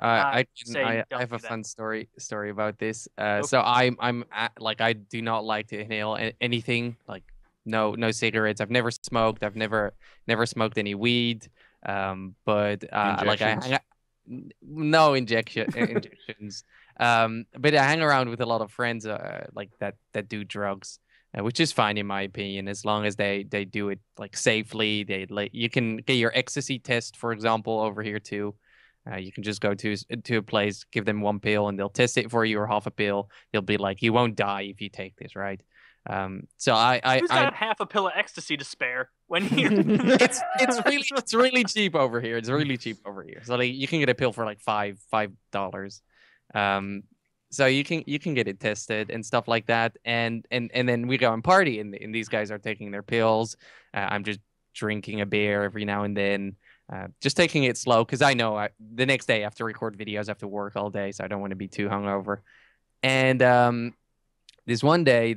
I don't have do a that. fun story about this. Go So for it. like I do not like to inhale anything like no cigarettes. I've never smoked. I've never smoked any weed. But like I Injections. hang no injections. But I hang around with a lot of friends like that do drugs. Which is fine in my opinion, as long as they do it like safely. They like you can get your ecstasy test, for example, over here too. You can just go to a place, give them one pill, and they'll test it for you, or half a pill. They'll be like, "You won't die if you take this, right?" So Who's got half a pill of ecstasy to spare when you're it's really cheap over here. It's really cheap over here. So like you can get a pill for like $5. Um, so you can get it tested and stuff like that, and then we go and party, and these guys are taking their pills. I'm just drinking a beer every now and then. Just taking it slow because I know the next day I have to record videos, I have to work all day, so I don't want to be too hungover. And this one day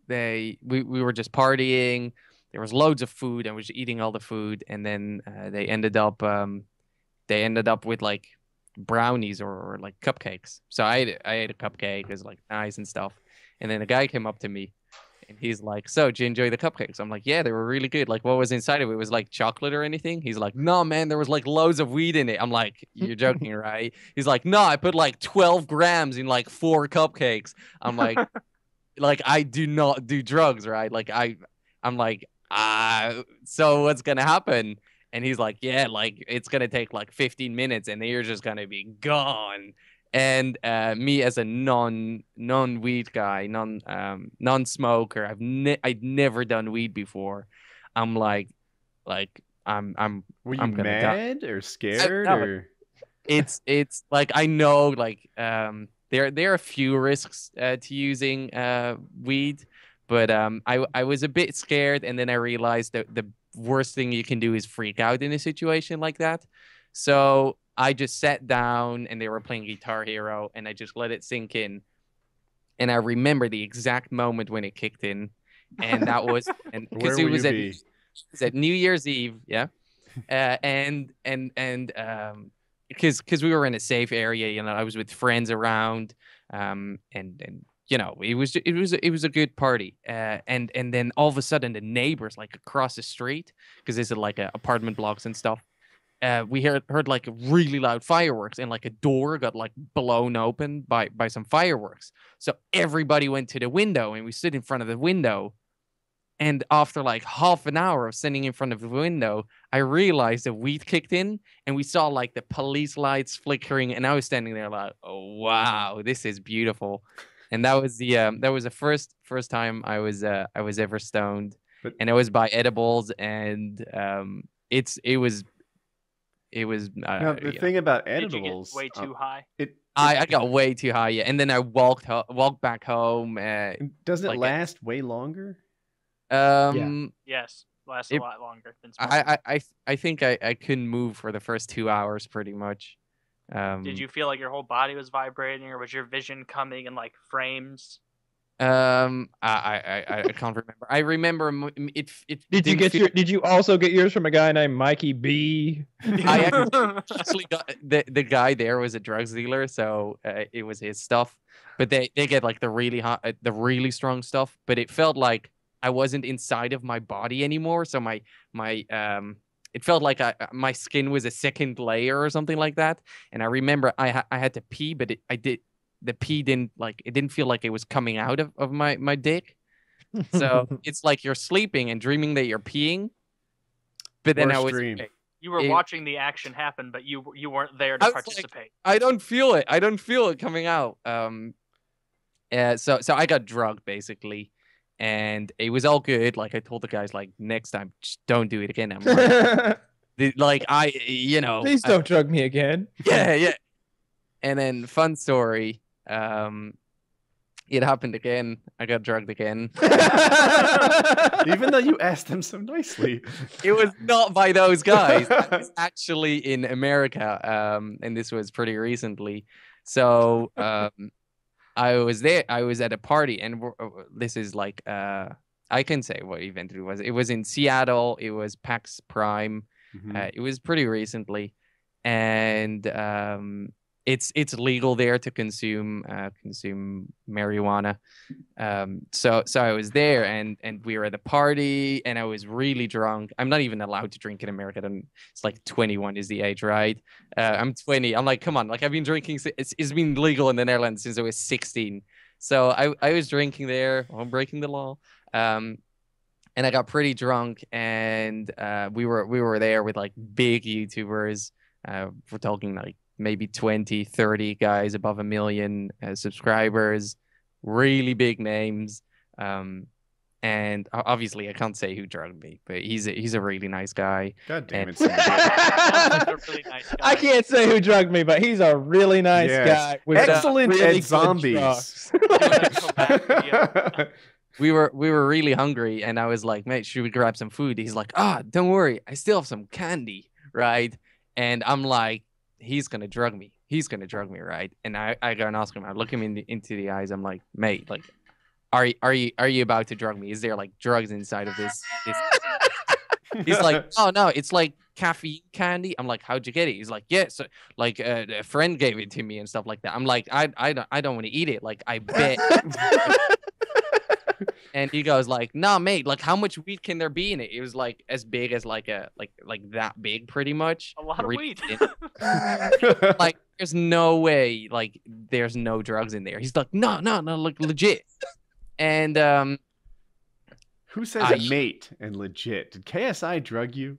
we were just partying. There was loads of food, and we was eating all the food, and then they ended up with like brownies or like cupcakes. So I ate a cupcake. It was like nice and stuff. And then a guy came up to me and he's like, "So, did you enjoy the cupcakes?" I'm like, "Yeah, they were really good. Like, what was inside of it? Was like chocolate or anything?" He's like, "No, man, there was like loads of weed in it." I'm like, "You're joking, right?" He's like, "No, I put like 12 grams in like 4 cupcakes." I'm like I do not do drugs, right? Like I'm like, so what's gonna happen? And he's like, yeah, like it's gonna take like 15 minutes, and then you're just gonna be gone. And me as a non weed guy, non smoker, I'd never done weed before. I'm like Were you I'm gonna die. mad or scared No, or? it's like I know like there are a few risks to using weed, but I was a bit scared, and then I realized that the worst thing you can do is freak out in a situation like that. So I just sat down, and they were playing Guitar Hero, and I just let it sink in, and I remember the exact moment when it kicked in, and that was and Where because it will you was be? at New Year's Eve, yeah. And because we were in a safe area, you know, I was with friends around, and you know, it was a good party, and then all of a sudden the neighbors like across the street, because there's like apartment blocks and stuff. We heard like really loud fireworks, and like a door got like blown open by some fireworks. So everybody went to the window, and we stood in front of the window, and after like half an hour of sitting in front of the window, I realized the weed kicked in, and we saw like the police lights flickering, and I was standing there like, "Oh wow, this is beautiful." And that was the first time I was ever stoned, But and it was by edibles, and it was now the yeah. thing about Did you get edibles, way too high? it I got way too high, yeah, and then I walked back home, doesn't it like last way longer? Yeah. Yes, lasts a it lot longer than smoking. I think I couldn't move for the first 2 hours pretty much. Did you feel like your whole body was vibrating, or was your vision coming in like frames? I can't remember. I remember it. It Did you didn't get feel. your? Did you also get yours from a guy named Mikey B? I actually got the guy there was a drugs dealer, so it was his stuff. But they get like the really hot, the really strong stuff. But it felt like I wasn't inside of my body anymore. So my it felt like my skin was a second layer or something like that. And I remember I had to pee, but I did the pee didn't like it didn't feel like it was coming out of my dick. So it's like you're sleeping and dreaming that you're peeing, but then I Worst was dream. You were It- watching the action happen, but you weren't there I to was like, participate. I don't feel it. I don't feel it coming out. So I got drugged basically, and it was all good. Like I told the guys, like next time, just don't do it again. I'm like Please don't drug me again. yeah. And then fun story. It happened again. I got drugged again. Even though you asked them so nicely. It was not by those guys. That was actually in America. And this was pretty recently. So I was there. I was at a party, and this is like I can say what event it was. It was in Seattle. It was PAX Prime. Mhm. It was pretty recently, and it's legal there to consume marijuana. So I was there, and we were at the party, and I was really drunk. I'm not even allowed to drink in America. It's like 21 is the age, right? I'm 20. I'm like, come on, like I've been drinking. It's been legal in the Netherlands since I was 16. So I was drinking there. I'm breaking the law. And I got pretty drunk, and we were there with like big YouTubers. We're talking like maybe 20, 30 guys above 1 million subscribers, really big names. And obviously I can't say who drugged me, but he's a really nice guy. God damn it. Really nice guy. I can't say who drugged me, but he's a really nice guy. With excellent really at zombies. We were really hungry, and I was like, mate, should we grab some food? He's like, don't worry, I still have some candy, right? And I'm like, he's gonna drug me. He's gonna drug me, right? And I go and ask him. I look him into the eyes. I'm like, mate, like, are you about to drug me? Is there like drugs inside of this? He's like, oh no, it's like caffeine candy. I'm like, how'd you get it? He's like, yeah, so like a friend gave it to me and stuff like that. I'm like, I don't want to eat it. Like, I bet. And he goes like, nah, mate, like how much weed can there be in it? It was like as big as like that big, pretty much. A lot of weed. Like, there's no way, like there's no drugs in there. He's like, no, like legit. And who says mate and legit? Did KSI drug you?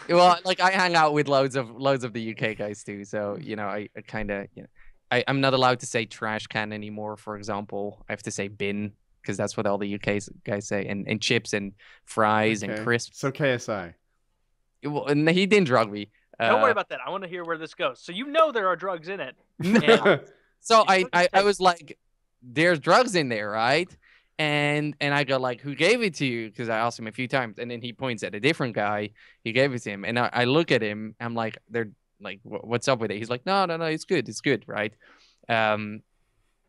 Well, like I hang out with loads of the UK guys too, so you know, I kind of, you know, I'm not allowed to say trash can anymore, for example. I have to say bin, because that's what all the UK guys say, and chips and fries and crisps. So KSI. Well, and he didn't drug me. Don't worry about that. I want to hear where this goes. So you know there are drugs in it. So I was like, there's drugs in there, right? And I go like, who gave it to you? Because I asked him a few times, and then he points at a different guy. He gave it to him, and I look at him. I'm like, they're like, what's up with it? He's like, no, it's good, right?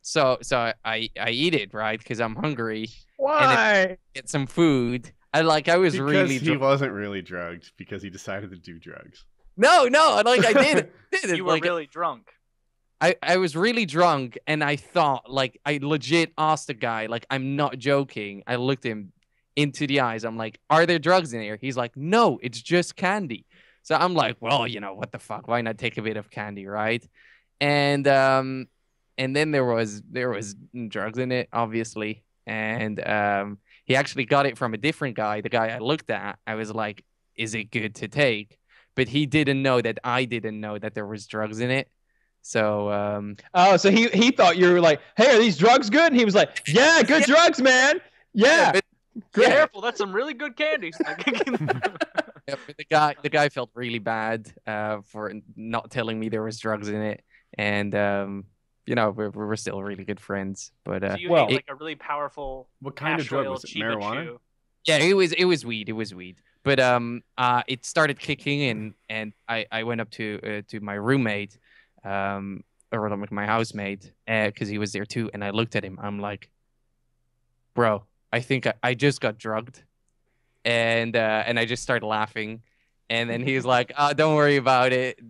So I eat it, right? Because I'm hungry. Why? Get some food. I was because really. He wasn't really drugged because he decided to do drugs. No, like I did it. You were really drunk. I was really drunk, and I thought, like, I legit asked the guy, like, I'm not joking. I looked him into the eyes. I'm like, are there drugs in here? He's like, no, it's just candy. So I'm like, well, you know, what the fuck? Why not take a bit of candy, right? And then there was drugs in it, obviously. And he actually got it from a different guy. The guy I looked at, I was like, is it good to take? But he didn't know that I didn't know that there was drugs in it. So so he thought you were like, hey, are these drugs good? And he was like, yeah, good drugs, man. Yeah. Be careful, that's some really good candy. Yeah, but the guy felt really bad for not telling me there was drugs in it. And you know, we're still really good friends. But so you ate like a really powerful. What kind of drug was it? Marijuana? Chew. Yeah, it was weed. It was weed. But it started kicking in, and I went up to my roommate, or like my housemate, because he was there too, and I looked at him. I'm like, bro, I think I just got drugged, and I just started laughing. And then he's like, oh, don't worry about it.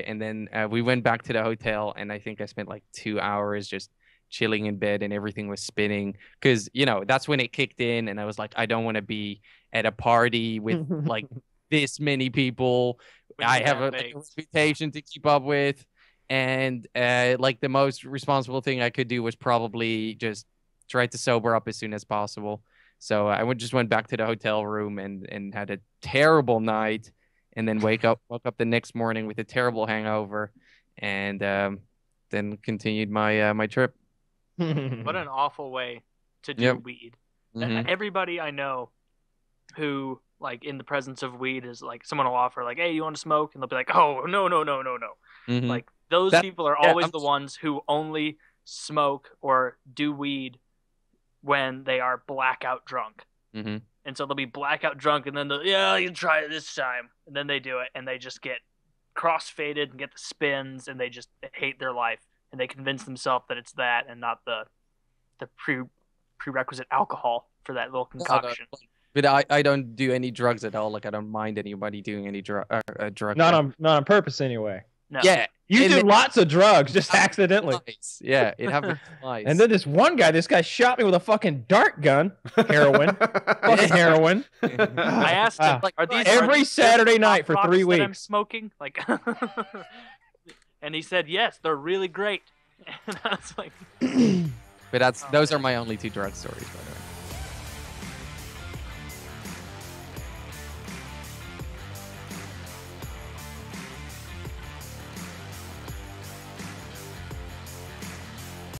And then we went back to the hotel, and I think I spent like 2 hours just chilling in bed, and everything was spinning. Because, you know, that's when it kicked in, and I was like, I don't want to be at a party with like this many people. I have a reputation to keep up with. And like the most responsible thing I could do was probably just try to sober up as soon as possible. So I just went back to the hotel room and had a terrible night, and then woke up the next morning with a terrible hangover, and then continued my trip. What an awful way to do weed. Mm-hmm. Everybody I know who, like, in the presence of weed is like, someone will offer like, hey, you want to smoke? And they'll be like, oh, no. Mm-hmm. Like, those people are always the ones who only smoke or do weed when they are blackout drunk. Mm-hmm. And so they'll be blackout drunk, and then you can try it this time. And then they do it, and they just get cross-faded and get the spins, and they just hate their life. And they convince themselves that it's that and not the prerequisite alcohol for that little concoction. But I don't do any drugs at all. Like I don't mind anybody doing any drug. Not on purpose anyway. No. Yeah, you do lots of drugs just accidentally. Twice. Yeah, it happened twice. And then this guy shot me with a fucking dart gun. Heroin. Fucking heroin. I asked him, like, are these every Saturday night for 3 weeks? That I'm smoking, like, and he said yes, they're really great. And I was like, but those are my only 2 drug stories. By the way.